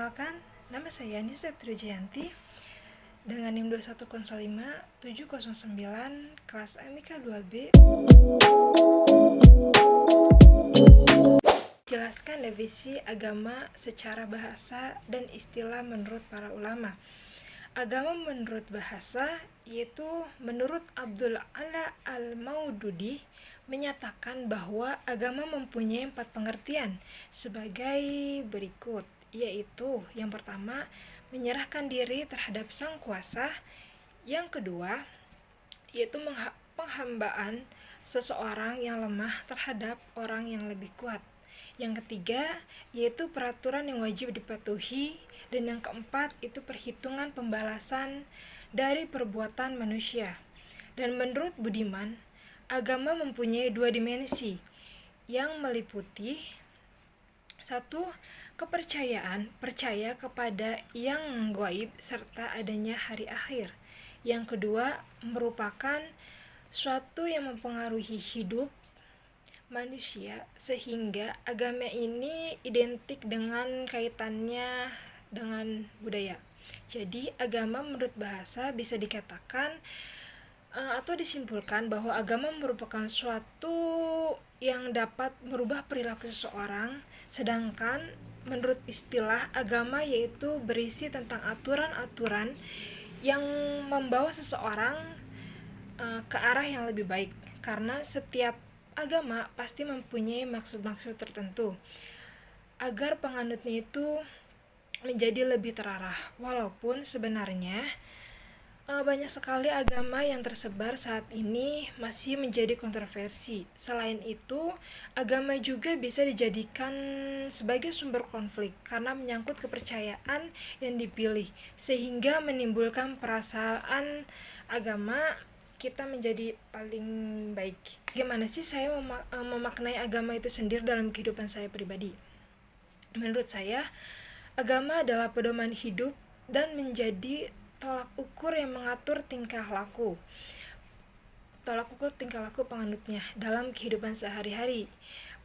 Perkenalkan, nama saya Nisa Trijayanti dengan NIM 2105709 kelas MIK 2B. Jelaskan definisi agama secara bahasa dan istilah menurut para ulama. Agama menurut bahasa yaitu menurut Abdul Ala Al-Maududi menyatakan bahwa agama mempunyai 4 pengertian sebagai berikut, yaitu yang pertama, menyerahkan diri terhadap sang kuasa. Yang kedua, yaitu penghambaan seseorang yang lemah terhadap orang yang lebih kuat. Yang ketiga, yaitu peraturan yang wajib dipatuhi. Dan yang keempat, itu perhitungan pembalasan dari perbuatan manusia. Dan menurut Budiman, agama mempunyai 2 dimensi yang meliputi: 1. Kepercayaan, percaya kepada yang gaib serta adanya hari akhir. Yang kedua, merupakan suatu yang mempengaruhi hidup manusia sehingga agama ini identik dengan kaitannya dengan budaya. Jadi agama menurut bahasa bisa dikatakan atau disimpulkan bahwa agama merupakan suatu yang dapat merubah perilaku seseorang, sedangkan menurut istilah agama yaitu berisi tentang aturan-aturan yang membawa seseorang ke arah yang lebih baik, karena setiap agama pasti mempunyai maksud-maksud tertentu agar penganutnya itu menjadi lebih terarah. Walaupun sebenarnya banyak sekali agama yang tersebar saat ini masih menjadi kontroversi. Selain itu, agama juga bisa dijadikan sebagai sumber konflik karena menyangkut kepercayaan yang dipilih, sehingga menimbulkan perasaan agama kita menjadi paling baik. Gimana sih saya memaknai agama itu sendiri dalam kehidupan saya pribadi? Menurut saya, agama adalah pedoman hidup dan menjadi tolak ukur yang mengatur tingkah laku penganutnya dalam kehidupan sehari-hari.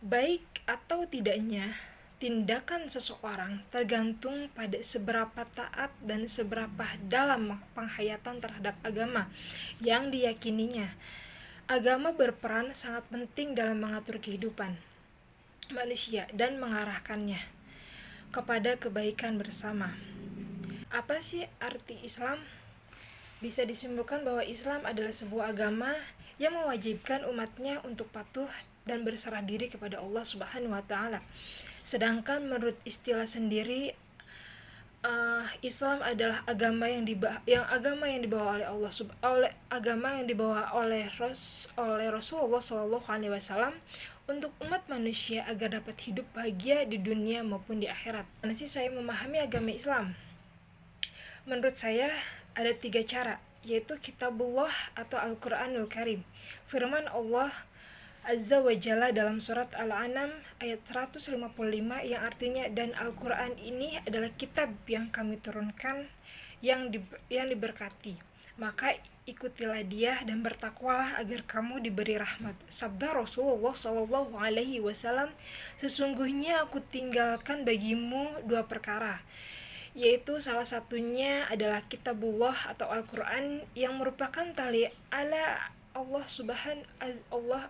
Baik atau tidaknya tindakan seseorang tergantung pada seberapa taat dan seberapa dalam penghayatan terhadap agama yang diyakininya. Agama berperan sangat penting dalam mengatur kehidupan manusia dan mengarahkannya kepada kebaikan bersama. Apa sih arti Islam? Bisa disimpulkan bahwa Islam adalah sebuah agama yang mewajibkan umatnya untuk patuh dan berserah diri kepada Allah Subhanahu wa Ta'ala. Sedangkan menurut istilah sendiri, Islam adalah agama yang dibawa oleh Rasulullah SAW untuk umat manusia agar dapat hidup bahagia di dunia maupun di akhirat. Mana sih saya memahami agama Islam? Menurut saya ada 3 cara, yaitu Kitabullah atau Al-Quranul Karim. Firman Allah Azza wa Jalla dalam surat Al-An'am ayat 155 yang artinya, dan Al-Quran ini adalah kitab yang kami turunkan yang diberkati. Maka ikutilah dia dan bertakwalah agar kamu diberi rahmat. Sabda Rasulullah SAW, sesungguhnya aku tinggalkan bagimu 2 perkara, yaitu salah satunya adalah Kitabullah atau Al-Quran yang merupakan tali ala Allah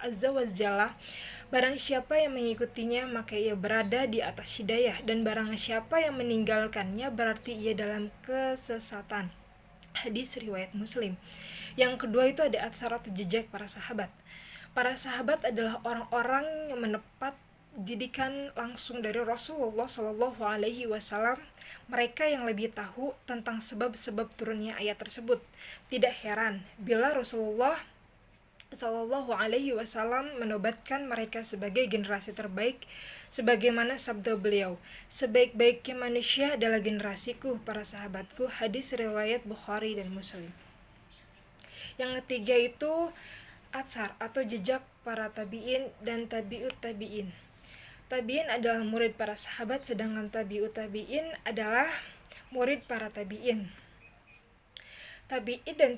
Azza wa Jalla. Barang siapa yang mengikutinya maka ia berada di atas hidayah, dan barang siapa yang meninggalkannya berarti ia dalam kesesatan. Hadis riwayat Muslim. Yang kedua itu ada atsar atau jejak para sahabat. Para sahabat adalah orang-orang yang menepat didikan langsung dari Rasulullah SAW. Mereka yang lebih tahu tentang sebab-sebab turunnya ayat tersebut. Tidak heran bila Rasulullah SAW menobatkan mereka sebagai generasi terbaik, sebagaimana sabda beliau, sebaik-baiknya manusia adalah generasiku, para sahabatku. Hadis riwayat Bukhari dan Muslim. Yang ketiga itu atsar atau jejak para tabi'in dan tabi'ut tabi'in. Tabi'in adalah murid para sahabat, sedangkan tabi'ut tabi'in adalah murid para tabi'in. Tabi'in dan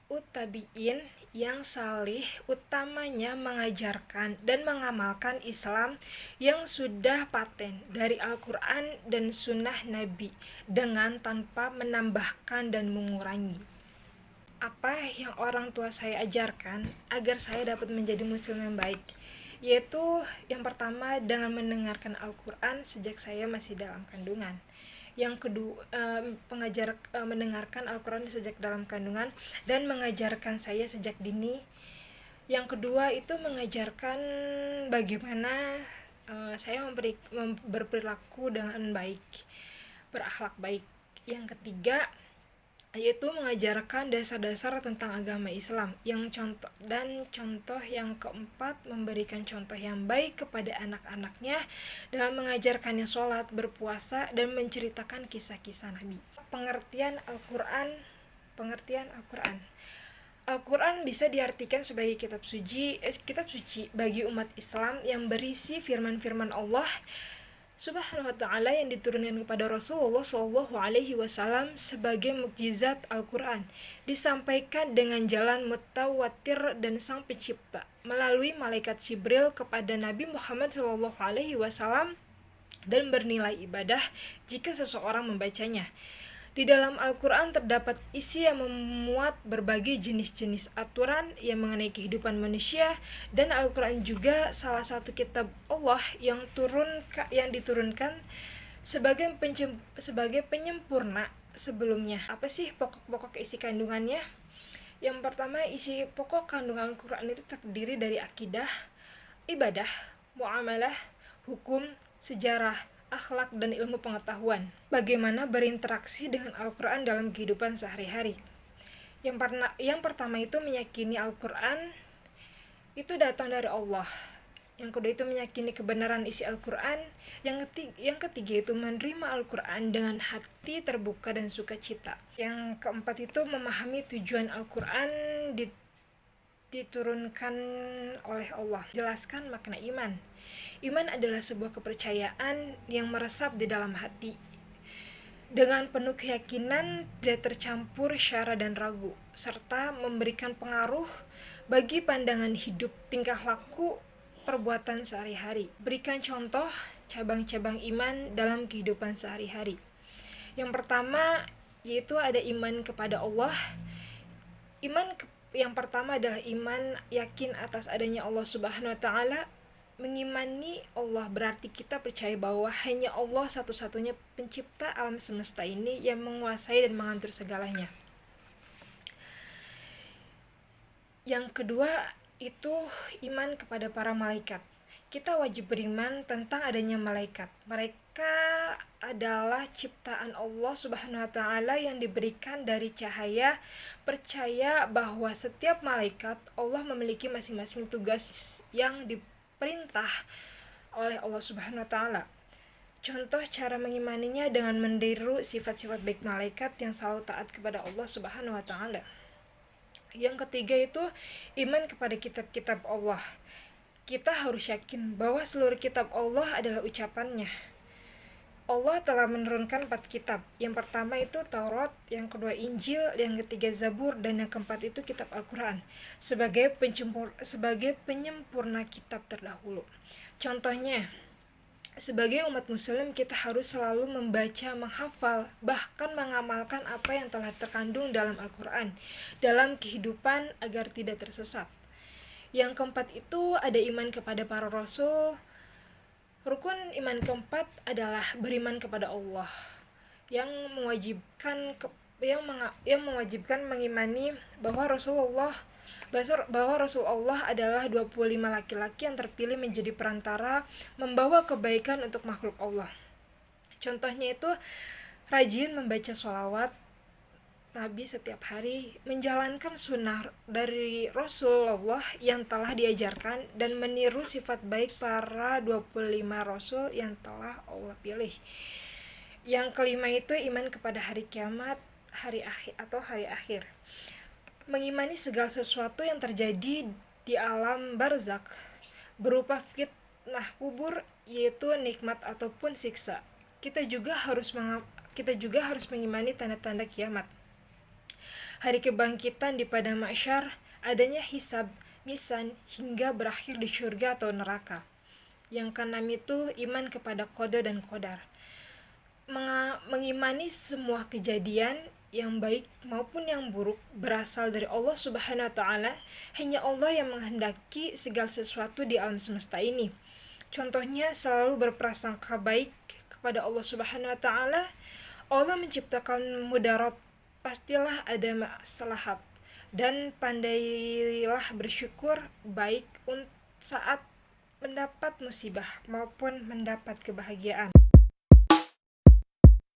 tabi'in yang salih utamanya mengajarkan dan mengamalkan Islam yang sudah paten dari Al-Quran dan Sunnah Nabi dengan tanpa menambahkan dan mengurangi. Apa yang orang tua saya ajarkan agar saya dapat menjadi muslim yang baik, yaitu yang pertama dengan mendengarkan Al-Quran sejak saya masih dalam kandungan. Yang kedua, mendengarkan Al-Quran sejak dalam kandungan dan mengajarkan saya sejak dini. Yang kedua itu mengajarkan bagaimana saya berperilaku dengan baik, berakhlak baik. Yang ketiga yaitu mengajarkan dasar-dasar tentang agama Islam. Contoh yang keempat, memberikan contoh yang baik kepada anak-anaknya dengan mengajarkannya sholat, berpuasa, dan menceritakan kisah-kisah Nabi. Pengertian Al-Quran. Al-Quran bisa diartikan sebagai kitab suci bagi umat Islam yang berisi firman-firman Allah Subhanahu wa ta'ala yang diturunkan kepada Rasulullah SAW sebagai mukjizat Al-Quran, disampaikan dengan jalan mutawatir dan Sang Pencipta melalui malaikat Jibril kepada Nabi Muhammad SAW dan bernilai ibadah jika seseorang membacanya. Di dalam Al-Quran terdapat isi yang memuat berbagai jenis-jenis aturan yang mengenai kehidupan manusia, dan Al-Quran juga salah satu kitab Allah yang diturunkan sebagai penyempurna sebelumnya. Apa sih pokok-pokok isi kandungannya? Yang pertama, isi pokok kandungan Al-Quran itu terdiri dari akidah, ibadah, muamalah, hukum, sejarah, akhlak, dan ilmu pengetahuan. Bagaimana berinteraksi dengan Al-Quran dalam kehidupan sehari-hari. Yang pertama itu meyakini Al-Quran itu datang dari Allah. Yang kedua itu meyakini kebenaran isi Al-Quran. Yang ketiga itu menerima Al-Quran dengan hati terbuka dan sukacita. Yang keempat itu memahami tujuan Al-Quran diturunkan oleh Allah. Jelaskan makna iman. Iman adalah sebuah kepercayaan yang meresap di dalam hati dengan penuh keyakinan, tidak tercampur syara dan ragu, serta memberikan pengaruh bagi pandangan hidup, tingkah laku, perbuatan sehari-hari. Berikan contoh cabang-cabang iman dalam kehidupan sehari-hari. Yang pertama yaitu ada iman kepada Allah. Yang pertama adalah iman yakin atas adanya Allah Subhanahu wa ta'ala. Mengimani Allah berarti kita percaya bahwa hanya Allah satu-satunya pencipta alam semesta ini yang menguasai dan mengatur segalanya. Yang kedua itu iman kepada para malaikat. Kita wajib beriman tentang adanya malaikat. Mereka adalah ciptaan Allah Subhanahu wa ta'ala yang diberikan dari cahaya. Percaya bahwa setiap malaikat Allah memiliki masing-masing tugas yang perintah oleh Allah Subhanahu wa ta'ala. Contoh cara mengimaninya dengan meniru sifat-sifat baik malaikat yang selalu taat kepada Allah Subhanahu wa ta'ala. Yang ketiga itu iman kepada kitab-kitab Allah. Kita harus yakin bahwa seluruh kitab Allah adalah ucapannya. Allah telah menurunkan 4 kitab. Yang pertama itu Taurat, yang kedua Injil, yang ketiga Zabur, dan yang keempat itu kitab Al-Quran sebagai penyempurna kitab terdahulu. Contohnya, sebagai umat muslim kita harus selalu membaca, menghafal, bahkan mengamalkan apa yang telah terkandung dalam Al-Quran dalam kehidupan agar tidak tersesat. Yang keempat itu ada iman kepada para rasul. Rukun iman keempat adalah beriman kepada Allah yang mewajibkan mengimani bahwa Rasulullah adalah 25 laki-laki yang terpilih menjadi perantara membawa kebaikan untuk makhluk Allah. Contohnya itu rajin membaca sholawat Nabi setiap hari, menjalankan sunnah dari Rasulullah yang telah diajarkan, dan meniru sifat baik para 25 Rasul yang telah Allah pilih. Yang kelima itu iman kepada hari kiamat, hari akhir. Mengimani segala sesuatu yang terjadi di alam barzakh berupa fitnah kubur, yaitu nikmat ataupun siksa. Kita juga harus mengimani tanda-tanda kiamat. hari kebangkitan di padang mahsyar, adanya hisab, misan, hingga berakhir di surga atau neraka. Yang keenam itu iman kepada qada dan qadar. Mengimani semua kejadian yang baik maupun yang buruk berasal dari Allah Subhanahu wa taala. Hanya Allah yang menghendaki segala sesuatu di alam semesta ini. Contohnya selalu berprasangka baik kepada Allah Subhanahu wa taala. Allah menciptakan mudarat, pastilah ada maslahat, dan pandailah bersyukur baik saat mendapat musibah maupun mendapat kebahagiaan.